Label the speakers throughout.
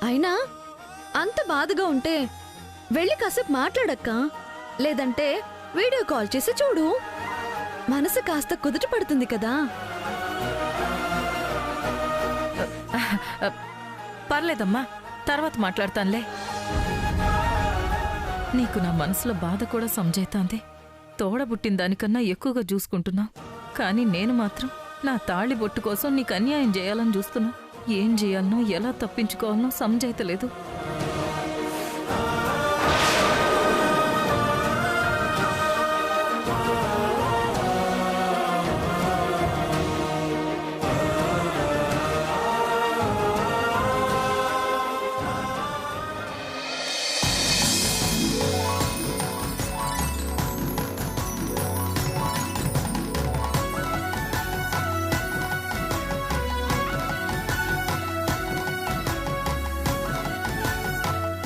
Speaker 1: అయినా అంత బాధగా ఉంటే వెళ్ళి కాసేపు మాట్లాడక్క, లేదంటే వీడియో కాల్ చేసి చూడు. మనసు కాస్త కుదుట పడుతుంది కదా.
Speaker 2: పర్లేదమ్మా, తర్వాత మాట్లాడతానులే. నీకు నా మనసులో బాధ కూడా సమజైతాంది. తోడబుట్టిన దానికన్నా ఎక్కువగా చూసుకుంటున్నావు, కానీ నేను మాత్రం నా తాళి బొట్టు కోసం నీకు అన్యాయం చేయాలని చూస్తున్నా. ఏం చేయాలనో ఎలా తప్పించుకోవాలనో సమజైతలేదు.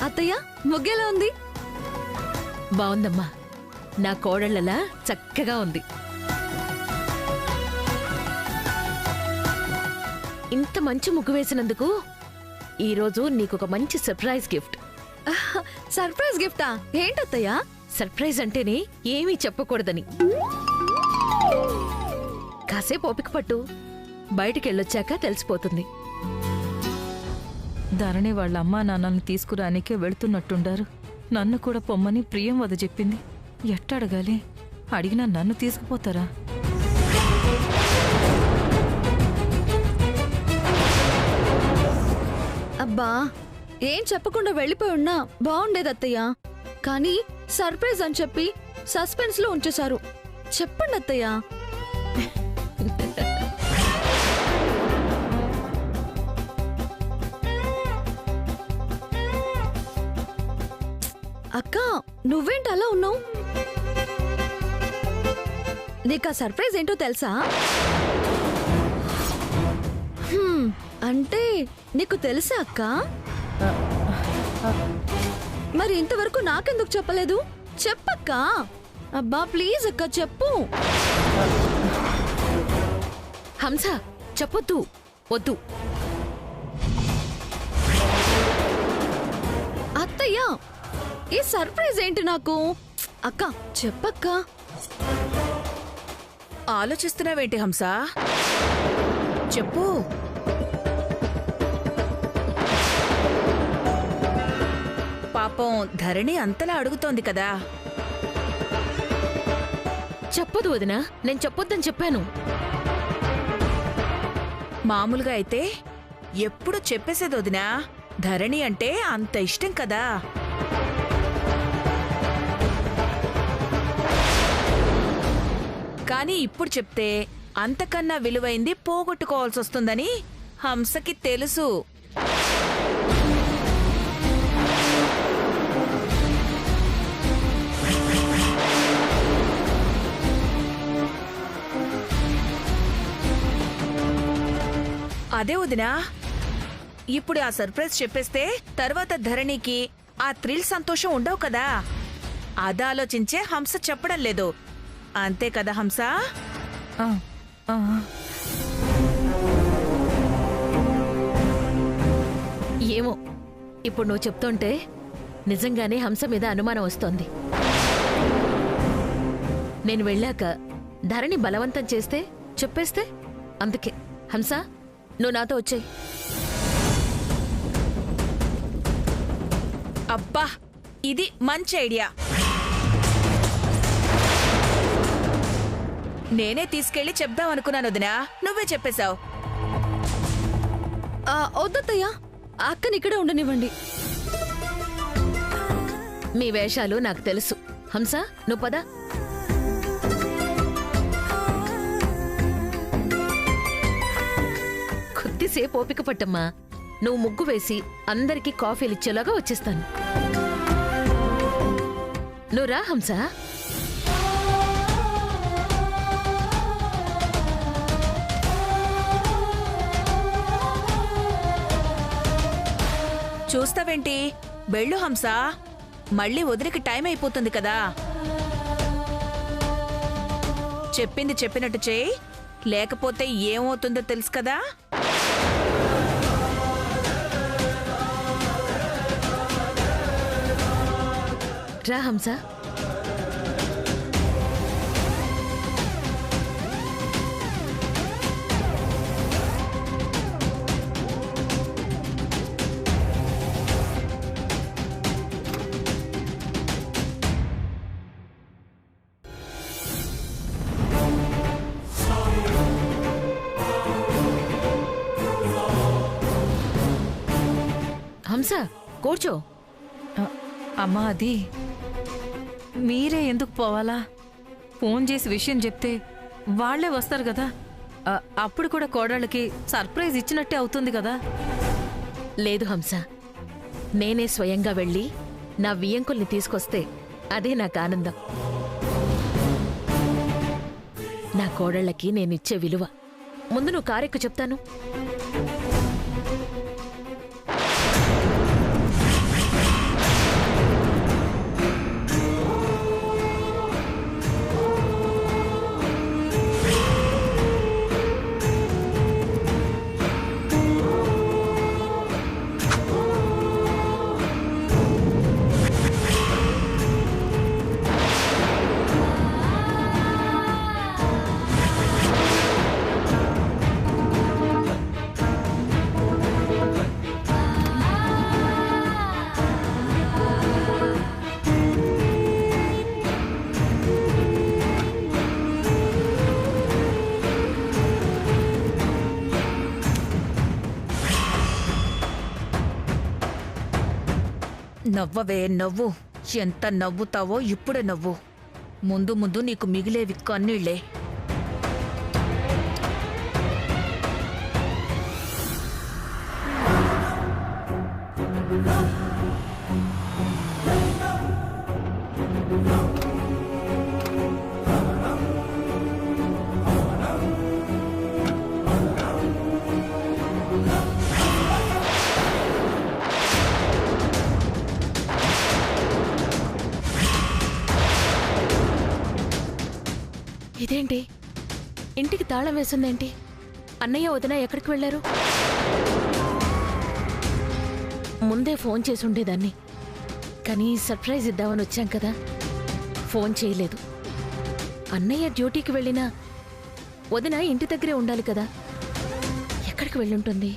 Speaker 1: అత్తయ్య, ముగ్గెలా ఉంది?
Speaker 3: బావుందమ్మా, నా కోడళ్ళలా చక్కగా ఉంది. ఇంత మంచి ముగ్గు వేసినందుకు ఈరోజు నీకొక మంచి సర్ప్రైజ్ గిఫ్ట్.
Speaker 1: సర్ప్రైజ్ గిఫ్టా? ఏంటత్తయ్యా?
Speaker 3: సర్ప్రైజ్ అంటేనే ఏమీ చెప్పకూడదని. కాసేపు ఓపిక పట్టు, బయటికెళ్ళొచ్చాక తెలిసిపోతుంది.
Speaker 2: ధరణి వాళ్ళ అమ్మా నాన్నల్ని తీసుకురానికే వెళుతున్నట్టుండారు. నన్ను కూడా పొమ్మని ప్రియం వద చెప్పింది. ఎట్టడగాలి? అడిగినా నన్ను తీసుకుపోతారా?
Speaker 1: అబ్బా, ఏం చెప్పకుండా వెళ్ళిపోయి ఉన్నా బాగుండేది అత్తయ్య. కానీ సర్ప్రైజ్ అని చెప్పి సస్పెన్స్ లో ఉంచేశారు. చెప్పండి అత్తయ్య. అక్క, నువ్వేంటి అలా ఉన్నావు? నీకు ఆ సర్ప్రైజ్ ఏంటో తెలుసా? అంటే నీకు తెలుసా అక్క? మరి ఇంతవరకు నాకెందుకు చెప్పలేదు? చెప్పక్క. అబ్బా ప్లీజ్ అక్క, చెప్పు.
Speaker 3: హంస, చెప్పొద్దు, వద్దు.
Speaker 1: అత్తయ్య, ఈ సర్ప్రైజ్ ఏంటి నాకు? అక్క చెప్పక్క.
Speaker 4: ఆలోచిస్తున్నావేంటి హంస? చెప్పు. పాపం ధరణి అంతలా అడుగుతోంది కదా.
Speaker 3: చెప్పదు వదినా, నేను చెప్పొద్దని చెప్పాను.
Speaker 4: మామూలుగా అయితే ఎప్పుడు చెప్పేసేది వదినా. ధరణి అంటే అంత ఇష్టం కదా. కానీ ఇప్పుడు చెప్తే అంతకన్నా విలువైంది పోగొట్టుకోవాల్సి వస్తుందని హంసకి తెలుసు. అదే వదినా, ఇప్పుడు ఆ సర్ప్రైజ్ చెప్పేస్తే తర్వాత ధరణికి ఆ థ్రిల్ సంతోషం ఉండవు కదా. అది ఆలోచించే హంస చెప్పడం లేదు. అంతే కదా హంస?
Speaker 3: ఏమో, ఇప్పుడు నువ్వు చెప్తుంటే నిజంగానే హంస మీద అనుమానం వస్తోంది. నేను వెళ్ళాక ధరణి బలవంతం చేస్తే చెప్పేస్తే, అందుకే హంస నువ్వు నాతో వచ్చేయ్.
Speaker 4: అబ్బా, ఇది మంచి ఐడియా. నేనే తీసుకెళ్లి చెప్దాం అనుకున్నాను వదినా, నువ్వే చెప్పేశావు.
Speaker 1: వద్దత్తయ్య, అక్కని ఇక్కడే ఉండనివ్వండి.
Speaker 3: మీ వేషాలు నాకు తెలుసు. హంస, నువ్వు పద. కొద్దిసేపు ఓపిక పట్టమ్మా. నువ్వు ముగ్గు వేసి అందరికీ కాఫీలు ఇచ్చేలాగా వచ్చేస్తాను. నువ్వు రా హంస.
Speaker 4: చూస్తావేంటి? వెళ్ళు హంస, మళ్ళీ వదిలికి టైం అయిపోతుంది కదా. చెప్పింది చెప్పినట్టు చేయి, లేకపోతే ఏమవుతుందో తెలుసు కదా.
Speaker 3: రా హంస. హంస కూర్చో.
Speaker 2: అమ్మా అది మీరే ఎందుకు పోవాలా? ఫోన్ చేసి విషయం చెప్తే వాళ్లే వస్తారు కదా. అప్పుడు కూడా కోడళ్ళకి సర్ప్రైజ్ ఇచ్చినట్టే అవుతుంది కదా.
Speaker 3: లేదు హంస, నేనే స్వయంగా వెళ్ళి నా వియ్యంకుల్ని తీసుకొస్తే అదే నాకు ఆనందం. నా కోడళ్ళకి నేనిచ్చే విలువ. ముందు నువ్వు కారెక్కు చెప్తాను.
Speaker 4: నవ్వవే నవ్వు. ఎంత నవ్వుతావో ఇప్పుడే నవ్వు. ముందు ముందు నీకు మిగిలేవి కన్నీళ్లే.
Speaker 3: ఇదేంటి, ఇంటికి తాళం వేసిందేంటి? అన్నయ్య వదిన ఎక్కడికి వెళ్లారు? ముందే ఫోన్ చేసి ఉండేదాన్ని, కానీ సర్ప్రైజ్ ఇద్దామని వచ్చాం కదా, ఫోన్ చేయలేదు. అన్నయ్య డ్యూటీకి వెళ్ళినా వదిన ఇంటి దగ్గరే ఉండాలి కదా, ఎక్కడికి వెళ్ళుంటుంది?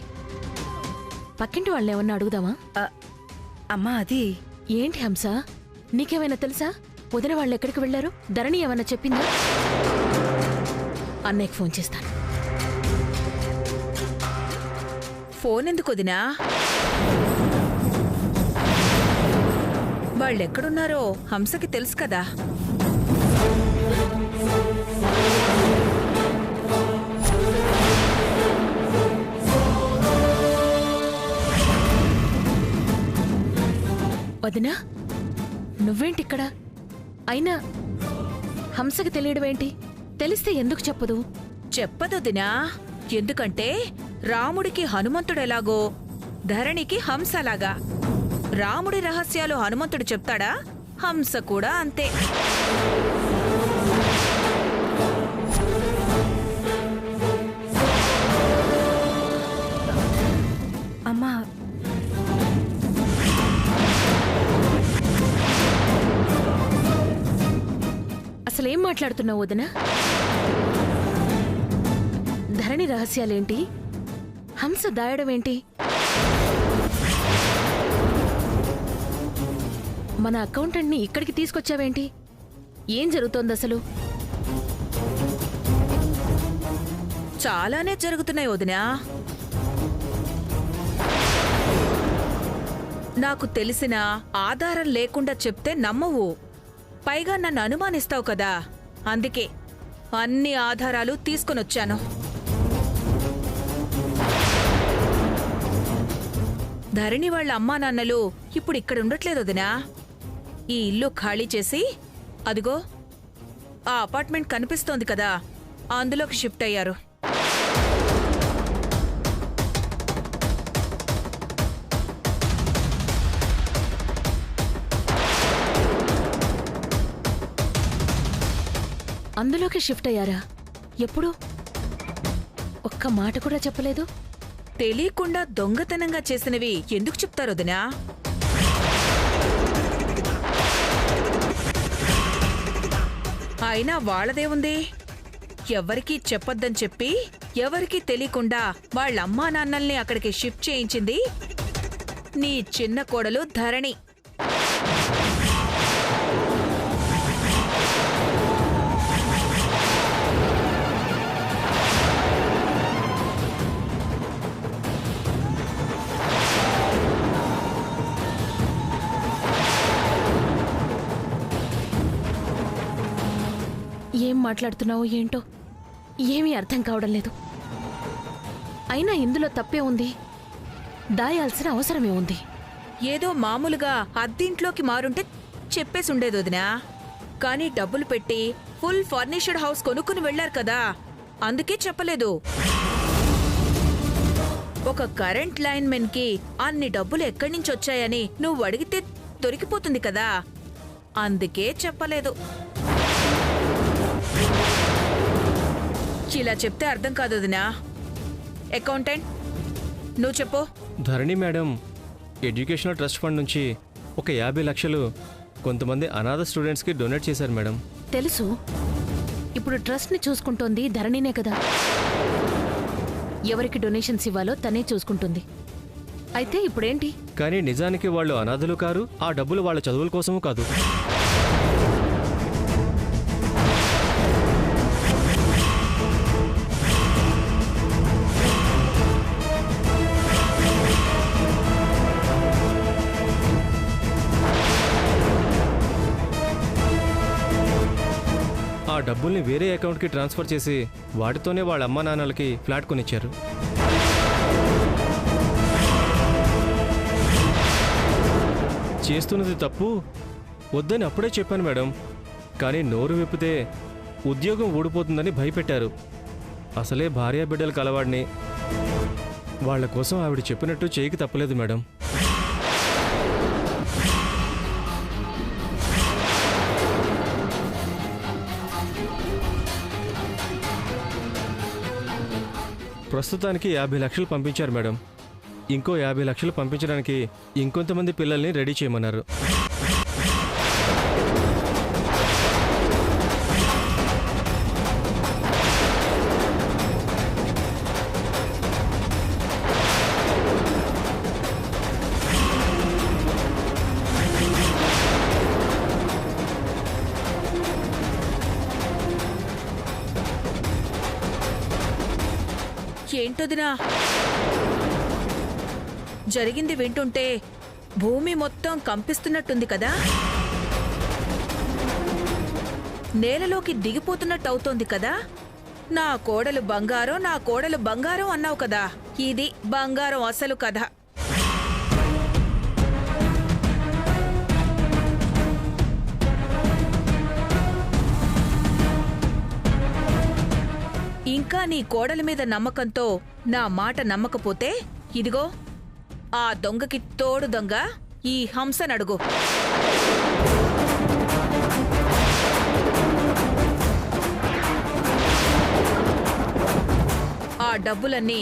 Speaker 3: పక్కింటి వాళ్ళని ఏమన్నా అడుగుదామా?
Speaker 4: అమ్మా అది
Speaker 3: ఏంటి హంస, నీకేమైనా తెలుసా? వదిన వాళ్ళు ఎక్కడికి వెళ్లారు? ధరణి ఏమన్నా చెప్పిందా? అన్నయ్యకి ఫోన్ చేస్తాను.
Speaker 4: ఫోన్ ఎందుకు వదినా? వాళ్ళెక్కడున్నారో హంసకి తెలుసు కదా.
Speaker 3: వదినా, నువ్వేంటిక్కడ? అయినా హంసకి తెలియడమేంటి? తెలిస్తే ఎందుకు చెప్పదు?
Speaker 4: చెప్పదొదినా. ఎందుకంటే రాముడికి హనుమంతుడెలాగో ధరణికి హంసలాగా. రాముడి రహస్యాలు హనుమంతుడు చెప్తాడా? హంస కూడా అంతే.
Speaker 2: అమ్మా
Speaker 3: అసలేం మాట్లాడుతున్నావు వదినా? ధరణి రహస్యాలేంటి? హంస దాయడమేంటి? మన అకౌంటెంట్ని ఇక్కడికి తీసుకొచ్చావేంటి? ఏం జరుగుతోంది అసలు?
Speaker 4: చాలానే జరుగుతున్నాయి వదినా. నాకు తెలిసిన ఆధారం లేకుండా చెప్తే నమ్మవు. పైగా నన్ను అనుమానిస్తావు కదా, అందుకే అన్ని ఆధారాలు తీసుకొనొచ్చాను. ధరణి వాళ్ళ అమ్మా నాన్నలు ఇప్పుడు ఇక్కడ ఉండట్లేదు వదినా. ఈ ఇల్లు ఖాళీ చేసి అదిగో ఆ అపార్ట్మెంట్ కనిపిస్తోంది కదా, అందులోకి షిఫ్ట్ అయ్యారు.
Speaker 3: అందులోకి షిఫ్ట్ అయ్యారా? ఎప్పుడు? ఒక్క మాట కూడా చెప్పలేదు.
Speaker 4: తెలియకుండా దొంగతనంగా చేసినవి ఎందుకు చెప్తారు వదినా? అయినా వాళ్ళదేముంది, ఎవరికీ చెప్పొద్దని చెప్పి ఎవరికీ తెలియకుండా వాళ్ళమ్మా నాన్నల్ని అక్కడికి షిఫ్ట్ చేయించింది నీ చిన్న కోడలు ధరణి.
Speaker 3: ఏం మాట్లాడుతున్నావో ఏంటో ఏమీ అర్థం కావడం లేదు. అయినా ఇందులో తప్పే ఉంది, దాయాల్సిన అవసరమే ఉంది.
Speaker 4: ఏదో మామూలుగా అద్దింట్లోకి మారుంటే చెప్పేసుండేది వదినా. కానీ డబ్బులు పెట్టి ఫుల్ ఫర్నిష్డ్ హౌస్ కొనుక్కుని వెళ్లారు కదా, అందుకే చెప్పలేదు. ఒక కరెంట్ లైన్ మెన్ కి అన్ని డబ్బులు ఎక్కడి నుంచి వచ్చాయని నువ్వు అడిగితే దొరికిపోతుంది కదా, అందుకే చెప్పలేదు. ఇలా చెప్తే అర్థం కాదు వదినా. అకౌంటెంట్, నువ్వు చెప్పు.
Speaker 5: ధరణి మేడం ఎడ్యుకేషనల్ ట్రస్ట్ ఫండ్ నుంచి ఒక 50 లక్షలు కొంతమంది అనాథ స్టూడెంట్స్కి డొనేట్ చేశారు మేడం.
Speaker 3: తెలుసు, ఇప్పుడు ట్రస్ట్ని చూసుకుంటోంది ధరణినే కదా. ఎవరికి డొనేషన్స్ ఇవ్వాలో తనే చూసుకుంటుంది. అయితే ఇప్పుడేంటి?
Speaker 5: కానీ నిజానికి వాళ్ళు అనాథలు కారు, ఆ డబ్బులు వాళ్ళ చదువుల కోసమూ కాదు. ఆ డబ్బుల్ని వేరే అకౌంట్కి ట్రాన్స్ఫర్ చేసి వాటితోనే వాళ్ళ అమ్మా నాన్నలకి ఫ్లాట్ కొనిచ్చారు. చేస్తున్నది తప్పు వద్దని అప్పుడే చెప్పాను మేడం. కానీ నోరు విప్పితే ఉద్యోగం ఊడిపోతుందని భయపెట్టారు. అసలే భార్యా బిడ్డలు కలవాడిని. వాళ్ల కోసం ఆవిడ చెప్పినట్టు చేయకి తప్పలేదు మేడం. ప్రస్తుతానికి 50 లక్షలు పంపించారు మేడం. ఇంకో 50 లక్షలు పంపించడానికి ఇంకొంతమంది పిల్లల్ని రెడీ చేయమన్నారు.
Speaker 4: ఏంటొదినా, జరిగింది వింటుంటే భూమి మొత్తం కంపిస్తున్నట్టుంది కదా, నేలలోకి దిగిపోతున్నట్టు అవుతోంది కదా. నా కోడలు బంగారం, నా కోడలు బంగారం అన్నావు కదా, ఇది బంగారం అసలు కథ. ఇంకా నీ కోడలి మీద నమ్మకంతో నా మాట నమ్మకపోతే ఇదిగో ఆ దొంగకి తోడు దొంగ ఈ హంసనడుగు. ఆ డబ్బులన్నీ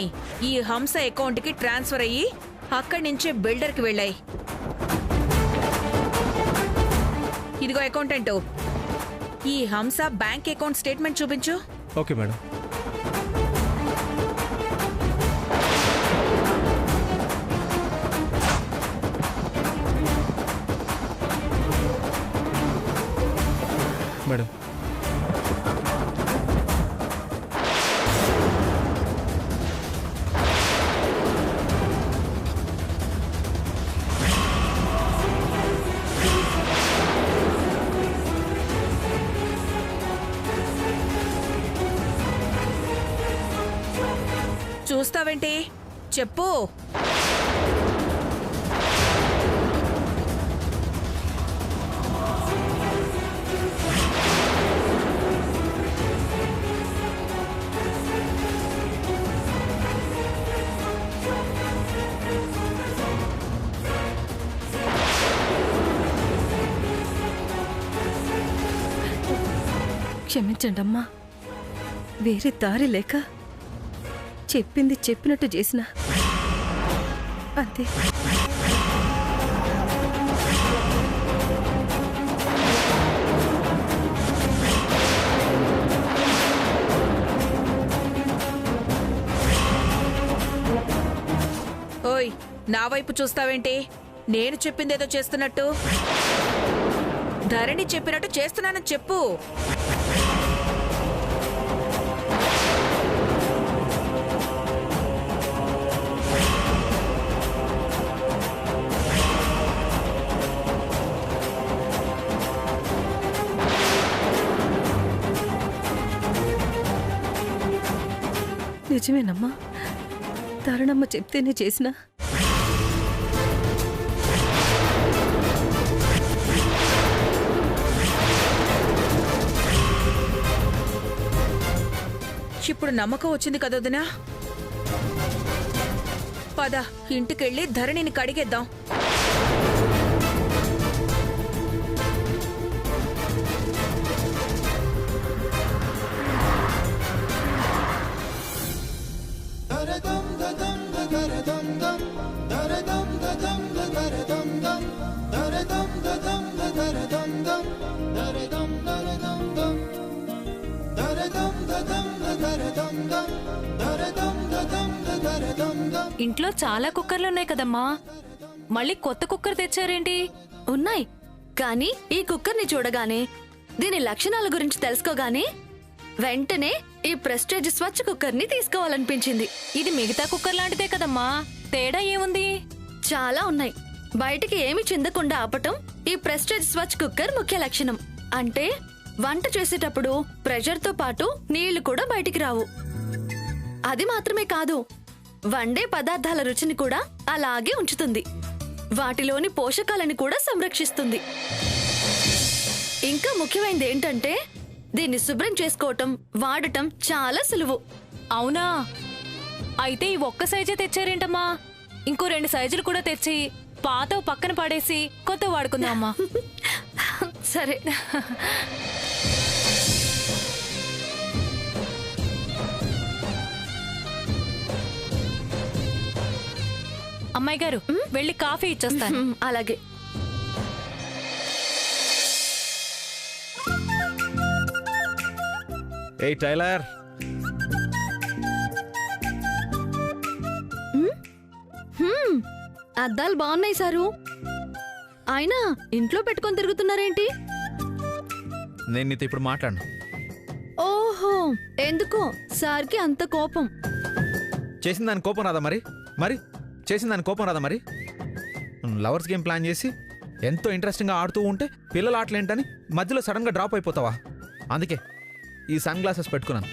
Speaker 4: ఈ హంస అకౌంట్కి ట్రాన్స్ఫర్ అయ్యి అక్కడి నుంచే బిల్డర్కి వెళ్ళాయి. ఇదిగో అకౌంటెంట్, ఈ హంస బ్యాంక్ అకౌంట్ స్టేట్మెంట్ చూపించు.
Speaker 5: Okay madam. మేడం,
Speaker 4: చూస్తావేంటి, చెప్పు.
Speaker 2: క్షమించండమ్మా, వేరే దారి లేక చెప్పింది చెప్పినట్టు చేసిన అంతే.
Speaker 4: వైపు చూస్తావేంటి? నేను చెప్పిందేదో చేస్తున్నట్టు. ధరణి చెప్పినట్టు చేస్తున్నానని చెప్పు.
Speaker 2: నిజమేనమ్మా, తరుణమ్మ చెప్తేనే చేసినా.
Speaker 4: ఇప్పుడు నమ్మకం వచ్చింది కదొదినా. పద, ఇంటికెళ్ళి ధరణిని కడిగేద్దాం.
Speaker 6: ఇంట్లో చాలా కుక్కర్లున్నాయి కదమ్మా, మళ్ళీ కొత్త కుక్కర్ తెచ్చారేంటి?
Speaker 1: ఉన్నాయి, కానీ ఈ కుక్కర్ని చూడగానే, దీని లక్షణాల గురించి తెలుసుకోగానే వెంటనే ఈ ప్రెస్టేజ్ స్వచ్ఛ కుక్కర్ని తీసుకోవాలనిపించింది.
Speaker 6: ఇది మిగతా కుక్కర్ లాంటిదే కదమ్మా, తేడా ఏముంది?
Speaker 1: చాలా ఉన్నాయి. బయటికి ఏమి చిందకుండా ఆపటం ఈ ప్రెస్టేజ్ స్వచ్ఛ కుక్కర్ ముఖ్య లక్షణం. అంటే వంట చేసేటప్పుడు ప్రెషర్తో పాటు నీళ్లు కూడా బయటికి రావు. అది మాత్రమే కాదు, వండే పదార్థాల రుచిని కూడా అలాగే ఉంచుతుంది. వాటిలోని పోషకాలను కూడా సంరక్షిస్తుంది. ఇంకా ముఖ్యమైనది ఏంటంటే దీన్ని శుభ్రం చేసుకోవటం, వాడటం చాలా సులువు.
Speaker 6: అవునా? అయితే ఈ ఒక్క సైజే తెచ్చారేంటమ్మా? ఇంకో 2 సైజులు కూడా తెచ్చి పాత పక్కన పడేసి కొత్త వాడుకుందామా?
Speaker 1: సరే.
Speaker 6: అమ్మాయి గారు, వెళ్ళి కాఫీ ఇచ్చొస్తాను.
Speaker 1: అలాగే.
Speaker 7: ఏయ్ టైలర్,
Speaker 1: అద్దాలు బాగున్నాయి సారు. అయినా ఇంట్లో పెట్టుకొని తిరుగుతున్నారేంటి?
Speaker 7: నేను నీతో ఇప్పుడు మాట్లాడను.
Speaker 1: ఓహో, ఎందుకో సార్కి అంత కోపం?
Speaker 7: చేసిన దాని కోపం రాదా మరి? చేసిన దాని కోపం రాదా మరి? లవర్స్ గేమ్ ప్లాన్ చేసి ఎంతో ఇంట్రెస్టింగ్గా ఆడుతూ ఉంటే పిల్లల ఆటలేంటని మధ్యలో సడన్గా డ్రాప్ అయిపోతావా? అందుకే ఈ సన్ గ్లాసెస్ పెట్టుకున్నాను.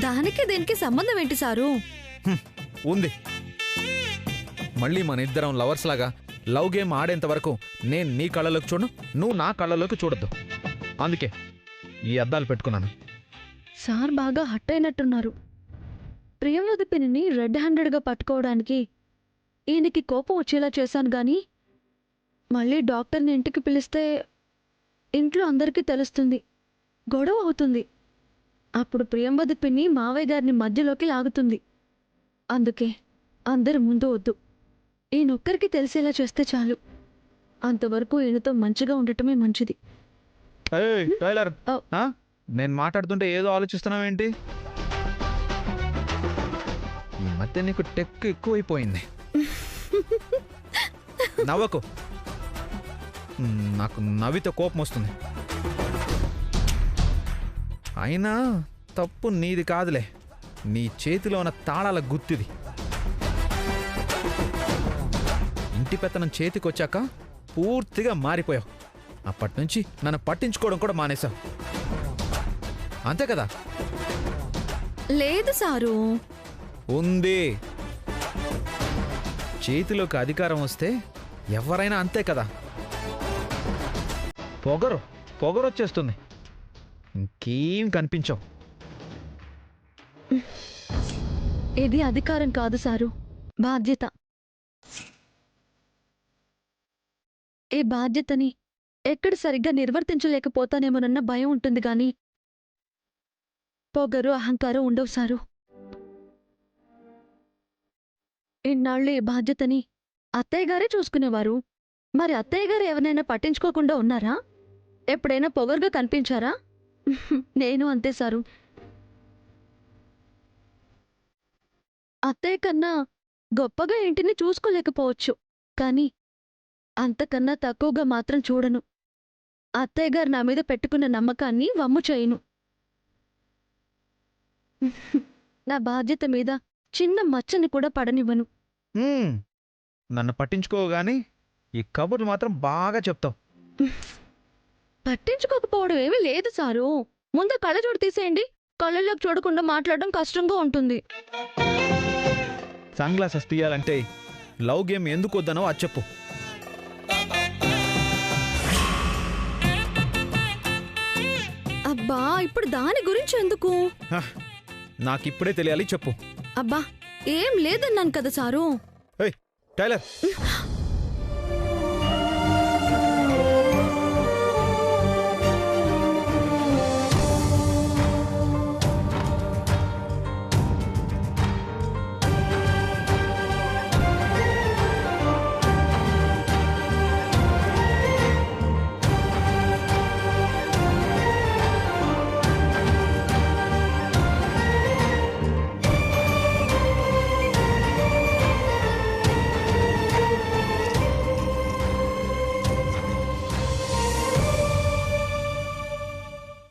Speaker 1: దానికి దీనికి సంబంధం ఏంటి సారు?
Speaker 7: ఉంది. మళ్ళీ మన ఇద్దరం లవర్స్ లాగా లవ్ గేమ్ ఆడేంత వరకు నేను నీ కళ్ళలోకి చూడను, నువ్వు నా కళ్ళలోకి చూడొద్దు. అందుకే ఈ అద్దాలు పెట్టుకున్నాను.
Speaker 1: సార్ బాగా హట్ అయినట్టున్నారు. ప్రియవతి పిన్ని రెడ్ హ్యాండెడ్గా పట్టుకోవడానికి ఈయనకి కోపం వచ్చేలా చేశాను గాని మళ్ళీ డాక్టర్ని ఇంటికి పిలిస్తే ఇంట్లో అందరికీ తెలుస్తుంది, గొడవ అవుతుంది. అప్పుడు ప్రియంవది పిన్ని మావయ్య గారిని మధ్యలోకి లాగుతుంది. అందుకే అందరి ముందు వద్దు, ఈయనొక్కరికి తెలిసేలా చేస్తే చాలు. అంతవరకు ఈయనతో మంచిగా ఉండటమే మంచిది.
Speaker 7: టైలర్,
Speaker 1: ఓ.
Speaker 7: నేను మాట్లాడుతుంటే ఏదో ఆలోచిస్తున్నావేంటి? ఈ మధ్య నీకు టెక్ ఎక్కువైపోయింది. నవ్వకు, నాకు నవ్వితే కోపం వస్తుంది. అయినా తప్పు నీది కాదులే, నీ చేతిలో ఉన్న తాళాల గుత్తిది. ఇంటి పెత్తనం చేతికొచ్చాక పూర్తిగా మారిపోయావు. అప్పటి నుంచి నన్ను పట్టించుకోవడం కూడా మానేశావు, అంతే కదా?
Speaker 1: లేదు సారు.
Speaker 7: ఉంది. చేతిలోకి అధికారం వస్తే ఎవరైనా అంతే కదా. పొగరొచ్చేస్తుంది, ఇంకేం కనిపించవు.
Speaker 1: ఇది అధికారం కాదు సారు, బాధ్యత. ఈ బాధ్యతని ఎక్కడ సరిగ్గా నిర్వర్తించలేకపోతానేమోనన్న భయం ఉంటుంది గాని పొగరు, అహంకారం ఉండవు సారు. ఇన్నాళ్ళు ఈ బాధ్యతని అత్తయ్య గారే చూసుకునేవారు. మరి అత్తయ్య గారు ఎవరైనా పట్టించుకోకుండా ఉన్నారా? ఎప్పుడైనా పొగరుగా కనిపించారా? నేను అంతే సారు. అత్తయ్య కన్నా గొప్పగా ఇంటిని చూసుకోలేకపోవచ్చు కానీ అంతకన్నా తక్కువగా మాత్రం చూడను. అత్తయ్య గారు నా మీద పెట్టుకున్న నమ్మకాన్ని వమ్ము చేయను. నా బాధ్యత మీద చిన్న మచ్చని కూడా పడనివ్వను.
Speaker 7: నన్ను పట్టించుకోగాని ఈ కబుర్లు మాత్రం బాగా చెప్తావు.
Speaker 1: పట్టించుకోకపోవడం ఏమీ లేదు సారు. ముందు కళ్ళజోడు తీసేయండి. కళ్ళలోకి చూడకుండా మాట్లాడడం కష్టంగా ఉంటుంది.
Speaker 7: సన్ గ్లాసెస్ తీయాలంటే లవ్ గేమ్ ఎందుకు వద్దనో అది చెప్పు.
Speaker 1: అబ్బా ఇప్పుడు దాని గురించి ఎందుకు?
Speaker 7: నాకిప్పుడే తెలియాలి, చెప్పు.
Speaker 1: అబ్బా ఏం లేదన్నాను కదా సారు.
Speaker 7: ఏయ్ టైలర్,